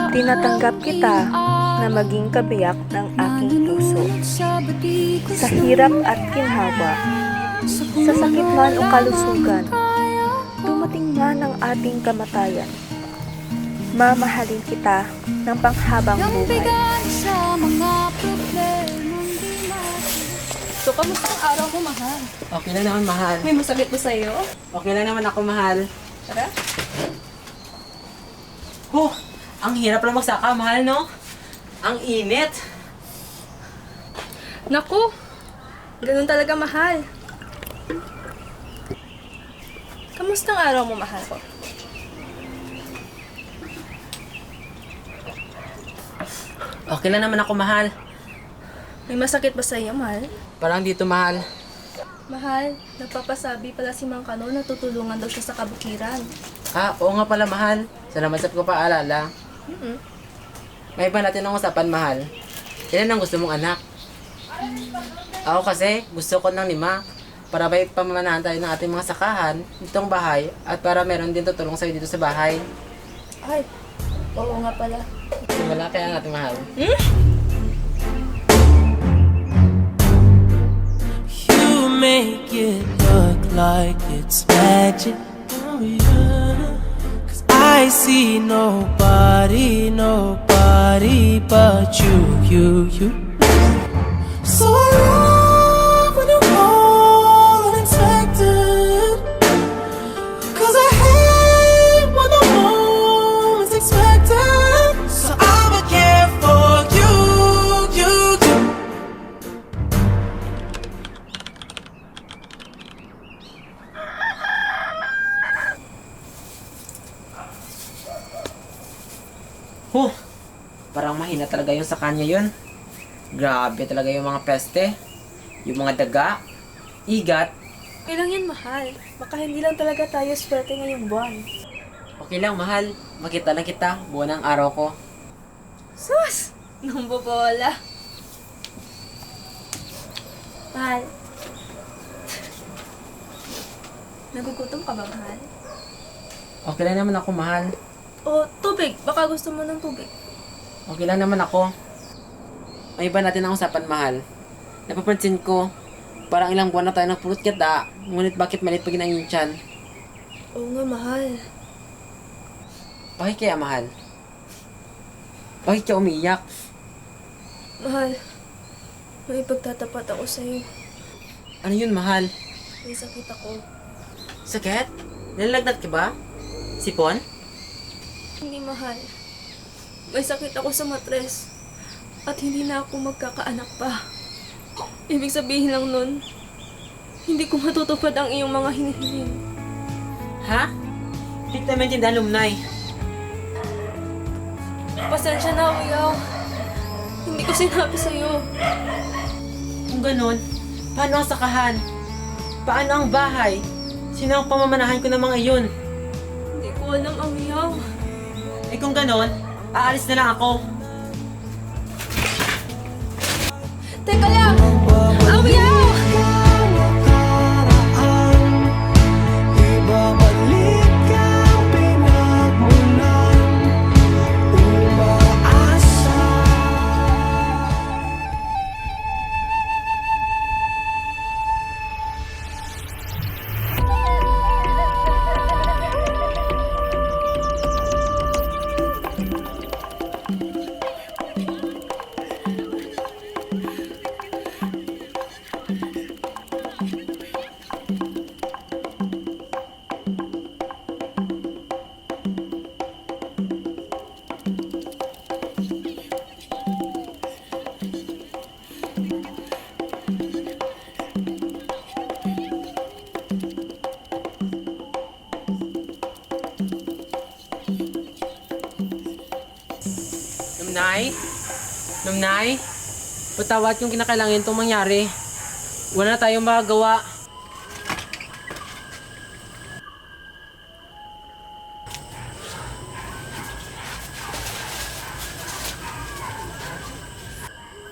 Tinatanggap kita na maging kabiyak ng aking puso. Sa hirap at ginhawa, sa sakit man o kalusugan, dumating man ang ating kamatayan. Mamahalin kita ng panghabang buhay. So, kamusta ang araw mo, mahal? Okay lang naman, mahal. May masakit ba sa'yo? Okay lang naman ako, mahal. Tara. Ang hirap lang magsaka, mahal, no? Ang init. Naku! Ganun talaga, mahal. Kamusta ang araw mo, mahal ko? Okay lang naman ako, mahal. May masakit ba sa'yo, mahal? Parang dito, mahal. Mahal, nagpapasabi pala si Mang Kano na tutulungan daw siya sa kabukiran. Oo nga pala, mahal. Salamat sa pagpapaalala. May iba natin ang usapan, mahal. Ilan ang gusto mong anak? Ako kasi, gusto ko ng 5 para may pamamanahan tayo ng ating mga sakahan ditong bahay at para meron din tutulong sa'yo dito sa bahay. Ay, oo nga pala. Wala kaya ang ating mahal. You make it look like it's magic. Oh yeah. 'Cause I see nobody but you. So I love when you call unexpected. 'Cause I hate when the moment's expected. So I'ma care for you. Parang mahina talaga yung sa kanya yun. Grabe talaga yung mga peste. Yung mga daga. Igat. Okay lang yan, mahal. Baka hindi lang talaga tayo swerte ngayong buwan. Okay lang, mahal. Makita lang kita. Buwan ang araw ko. Sus! Nambobola. Mahal. Nagugutom ka ba, mahal? Okay lang naman ako, mahal. O, tubig. Baka gusto mo ng tubig. Okay lang naman ako. May iba natin ang usapan, mahal. Napapansin ko, parang ilang buwan na tayo ng purot kita. Ngunit bakit malit pa ginang yung tiyan? Oo nga, mahal. Bakit kaya, mahal? Bakit ka umiyak? Mahal, may pagtatapat ako sa'yo. Ano yun, mahal? May sakit ako. Sakit? Nilalagnat ka ba? Sipon? Hindi, mahal. May sakit ako sa matres. At hindi na ako magkakaanak pa. Ibig sabihin lang nun, hindi ko matutupad ang iyong mga hinihiling. Ha? Hindi kita maintindihan, Lumnay. Pasensya na, Uyaw. Hindi ko sinabi sa'yo. Kung ganun, paano ang sakahan? Paano ang bahay? Sino ang pamamanahan ko ng mga iyon? Hindi ko alam, ang Uyaw. Eh kung ganun, aalis na lang ako. Teka lang! Ang Uyaw! Ibabalik ang pinagmulan. Umaasa. Lumnay? Lumnay? Patawad yung kinakailangan itong mangyari. Wala na tayong magagawa.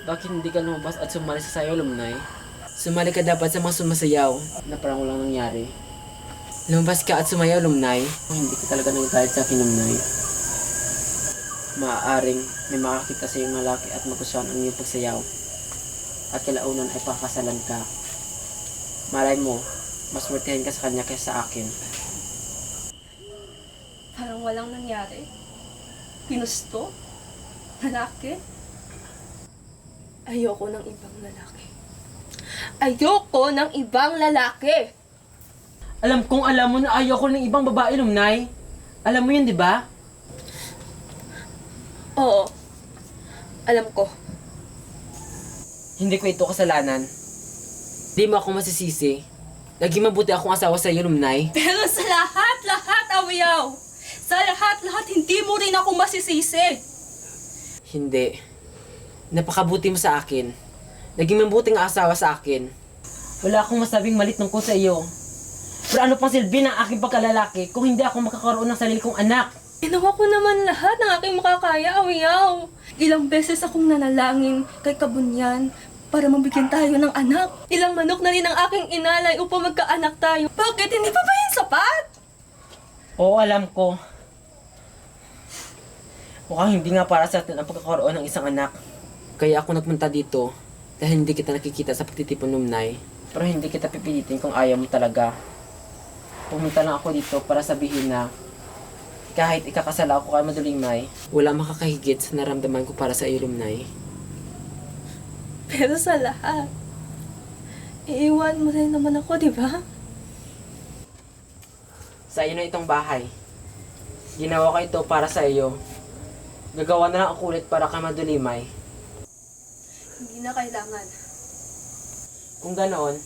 Bakit hindi ka lumabas at sumali sa sayo, Lumnay? Sumali ka dapat sa mga sumasayaw na parang walang nangyari. Lumabas ka at sumayaw, Lumnay. Oh, hindi ka talaga nagkahit sa akin, Lumnay. maaaring may makakita sa iyong lalaki at magustuhan ang iyong pagsayaw. At kalaunan ay pakasalan ka. Malay mo, mas murtihan ka sa kanya kaysa sa akin. Parang walang nangyari. Pinusto? Lalaki? Ayoko ng ibang lalaki. Ayoko ng ibang lalaki! Alam kong alam mo na ayaw ko ng ibang babae, Lumnay. Alam mo yun, di ba? Oo. Alam ko. Hindi ko ito kasalanan. Di mo ako masisisi. Naging mabuti akong asawa sa iyo, Lumnay. Pero sa lahat, Awiyaw! Sa lahat, hindi mo rin ako masisisi! Hindi. Napakabuti mo sa akin. Naging mabuting asawa sa akin. Wala akong masabing malit tungkol sa iyo. Pero ano pang silbi ng aking pagkalalaki kung hindi ako makakaroon ng sarili kong anak? Ginawa ko naman lahat ng aking makakaya, Awiyaw. Ilang beses akong nanalangin kay Kabunyan para mabigyan tayo ng anak. Ilang manok na rin ang aking inalay upang magkaanak tayo. Bakit hindi pa ba yan sapat? Oo, alam ko. Mukhang hindi nga para sa atin ang pagkakaroon ng isang anak. Kaya ako nagpunta dito dahil hindi kita nakikita sa pagtitipon, Lumnay. Pero hindi kita pipilitin kung ayaw mo talaga. Pumunta lang ako dito para sabihin na kahit ikakasala ako kay Madulimay, wala makakahigit sa naramdaman ko para sa iyo, Lumnay. Pero sa lahat, iiwan mo rin naman ako, di ba? Sa iyo na itong bahay. Ginawa ko ito para sa iyo. Gagawa na lang ako ulit para kay Madulimay. Hindi na kailangan. Kung ganoon,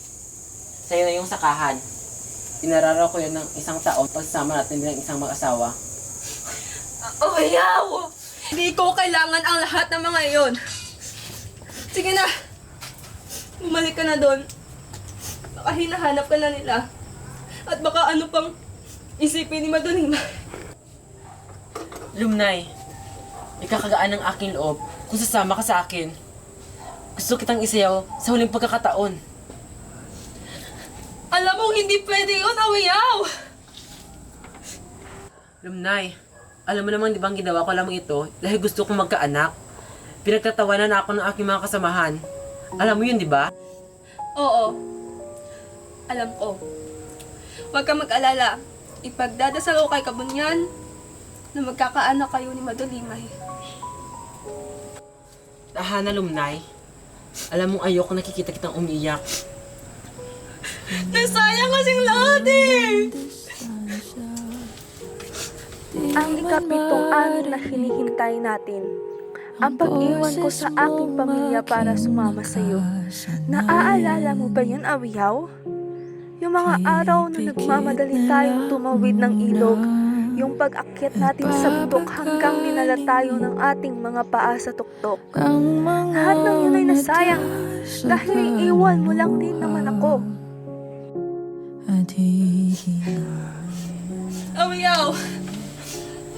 sa iyo na yung sakahan. Inararaw ko yun ng isang taon pagsama natin bilang isang mag-asawa. Yaw! Hindi ko kailangan ang lahat ng mga iyon. Sige na. Bumalik ka na doon. Baka hinahanap ka na nila. At baka ano pang isipin ni Madunima. Lumnay, ikakagaan ng aking loob kung sasama ka sa akin. Gusto kitang isayaw sa huling pagkakataon. Alam mong hindi pwede yun, Awiyaw! Lumnay, alam mo namang di ba ang ginawa ko lamang ito dahil gusto kong magkaanak. Pinagtatawanan ako ng aking mga kasamahan. Alam mo yun, di ba? Oo. Alam ko. Huwag kang mag-alala. Ipagdadasal ko kay Kabunyan na magkakaanak kayo ni Madulimay. Tahana, Lumnay. Alam mong ayoko nakikita kitang umiiyak. Nasayang kasing lahat eh! Ang ikapitong araw na hinihintay natin, ang pag-iwan ko sa aking pamilya para sumama sa iyo. Naaalala mo ba yun, Awiyaw? Yung mga araw na nagmamadali tayong tumawid ng ilog, yung pag-akyat natin sa bundok hanggang dinala tayo ng ating mga paa sa tuktok. Lahat ng yun ay nasayang dahil iiwan mo lang din naman ako. Awiyaw!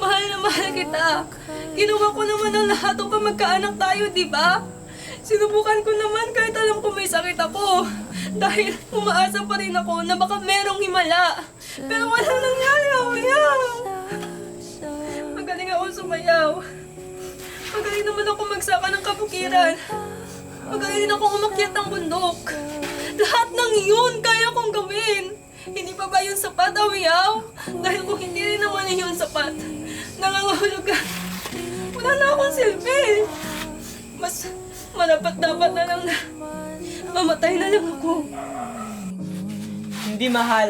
Mahal na mahal kita. Ginawa ko naman ang lahat upang magkaanak tayo, di ba? Sinubukan ko naman kahit alam ko may sakit ako. Dahil umaasa pa rin ako na baka merong himala. Pero walang nangyari, Awiyaw! Magaling ako sumayaw. Magaling naman ako magsaka ng kabukiran. Magaling din ako umakyat ng bundok. Lahat ng yun kaya kong gawin. Hindi pa ba yun sapat, Awiyaw? Dahil kung hindi rin naman yun sapat, nangangahulog ka. Wala na akong silbi. Mas marapat dapat na lang na mamatay na lang ako. Hindi, mahal.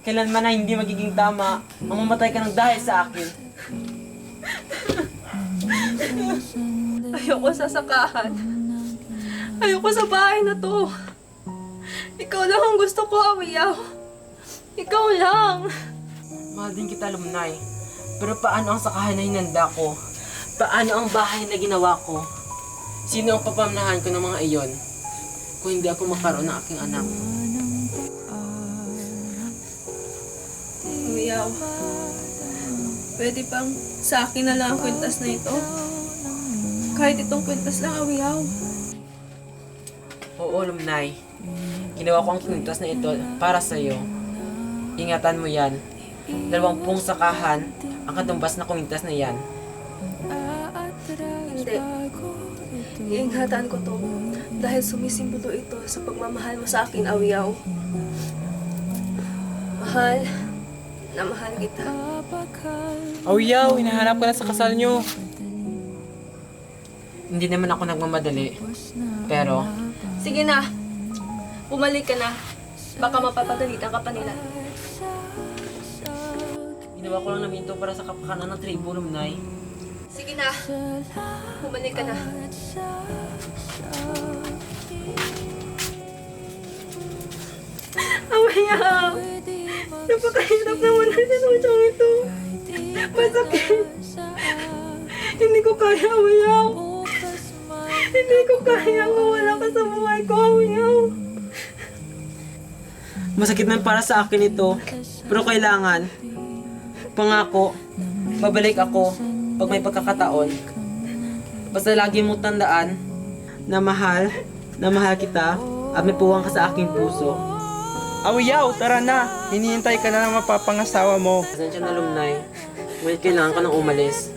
Kailanman na hindi magiging tama ang mamatay ka ng dahil sa akin. Ayoko sa sakahan. Ayoko sa bahay na to. Ikaw lang ang gusto ko, Awiyaw. Ikaw lang. Mahal din kita, Lumnay. Pero paano ang sakahan na hinanda ko? Paano ang bahay na ginawa ko? Sino ang papamanahan ko ng mga iyon kung hindi ako makaroon ng aking anak? Awiyaw. Pwede bang sa akin na lang ang kwintas na ito? Kahit itong kwintas lang, Awiyaw. Oo, Lumnay. Ginawa ko ang kwintas na ito para sa iyo. Ingatan mo yan. 20 sakahan ang katumbas na kwintas na yan. Hindi. Iingatan ko to dahil sumisimbolo ito sa pagmamahal mo sa akin, Awiyaw. Mahal, na mahal kita. Awiyaw, hinahanap ka na sa kasal nyo. Hindi naman ako nagmamadali. Pero, Sige na, bumalik ka na. Baka mapapagalitan ka pa nila. ginawa ko lang namin ito para sa kapakanan ng tribo, Lumnay. Sige na, bumalik ka na. Awiyaw! Napakahirap naman ang sinusyong ito. Masakit. Hindi ko kaya, Awiyaw. Hindi ko kaya mawala ka sa buhay ko, Awiyaw. Masakit man para sa akin ito. Pero kailangan. Pangako, babalik ako pag may pagkakataon. Basta lagi mo tandaan na mahal kita at may puwang ka sa aking puso. Awiyaw, tara na. Hinihintay ka na ng mapapangasawa mo. Pasensya na, Lumnay. Ngunit kailangan ko nang umalis.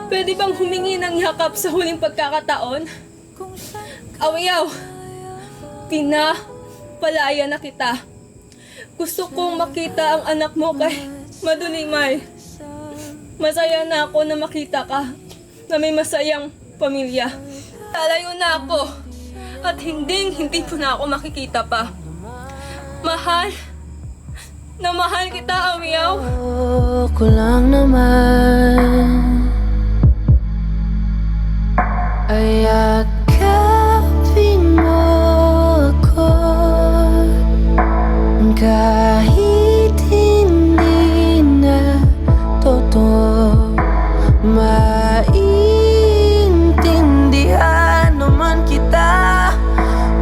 Pwede bang humingi ng yakap sa huling pagkakataon? Awiyaw, pinapalaya na kita. Gusto kong makita ang anak mo kay Madulimay. Masaya na ako na makita ka na may masayang pamilya. Lalayo na ako at hindi mo na ako makikita pa. Mahal na mahal kita, Awiyaw. Ko lang naman ay yakapin mo ako kahit hindi na totoo. Maintindihan naman kita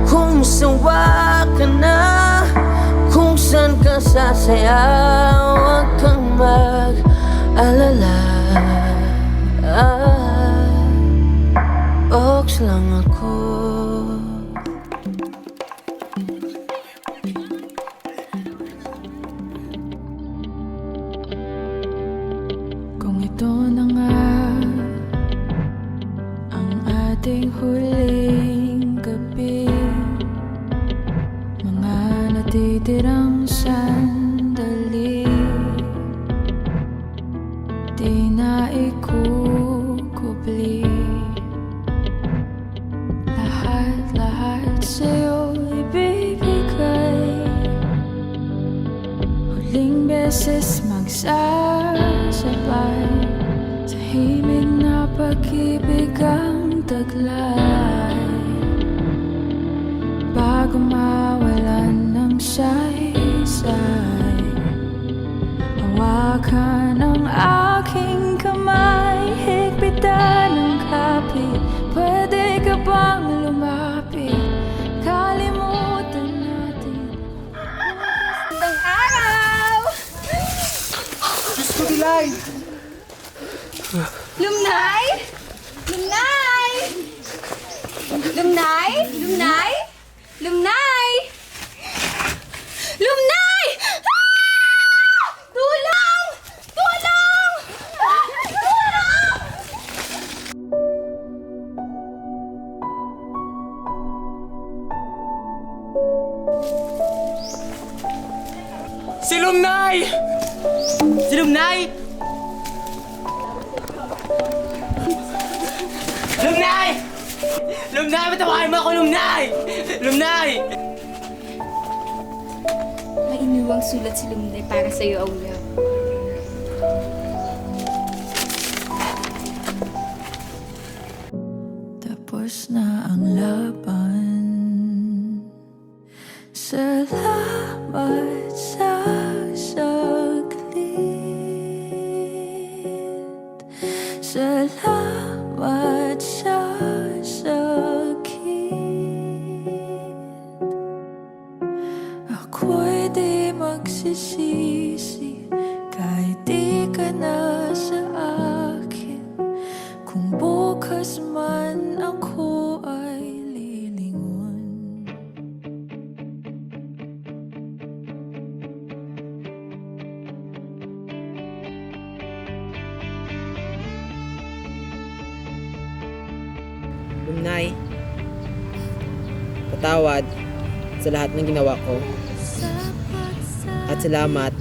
kung sawa ka na, kung saan ka sasaya. Huwag kang mag-alala. Ox lang ako. Kung ito na nga ang ating huling gabi, mga natitirang sandali, di na ikukubli. Lahat sa'yo ibibigay. Huling beses magsasabay, tahimik na pag-ibig ang taglay. Bago mawalan ng saysay, hawakan ang aking kamay, higpitan ng kapit. Pwede ka bang lumapit? Kalimutan natin. Magandang araw! Lumnay! Lumnay! Lumnay! Lumnay! Lumnay! Lumnay! Ah! Tulong! Tulong! Tulong! Si Lumnay! Si Lumnay! Lumnay! Lumnay! Matawain mo ako, Lumnay! Lumnay! May iniwang sulat si Lumnay para sa'yo, Awiyaw. Tapos na ang laban. Salamat sa saglit. Salamat sa sakit. Ako'y di magsisisi Lumnay, patawad sa lahat ng ginawa ko. At salamat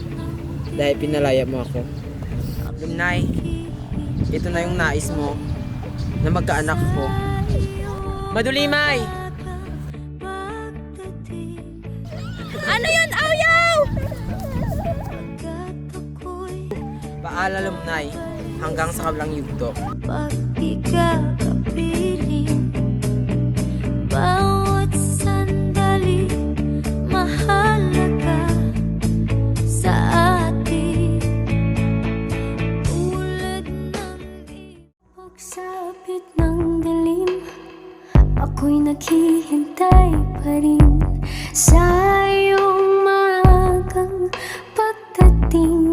dahil pinalaya mo ako. Lumnay, ito na yung nais mo na magkaanak ako. Madulimay! Ano yun, Awyaw? Paala Lumnay, hanggang sa kablang yugto. Pag di ka kapiling, bawat sandali mahalaga sa atin. Tulad ng pagsapit ng dilim, ako'y naghihintay pa rin sa iyong maagang pagdating.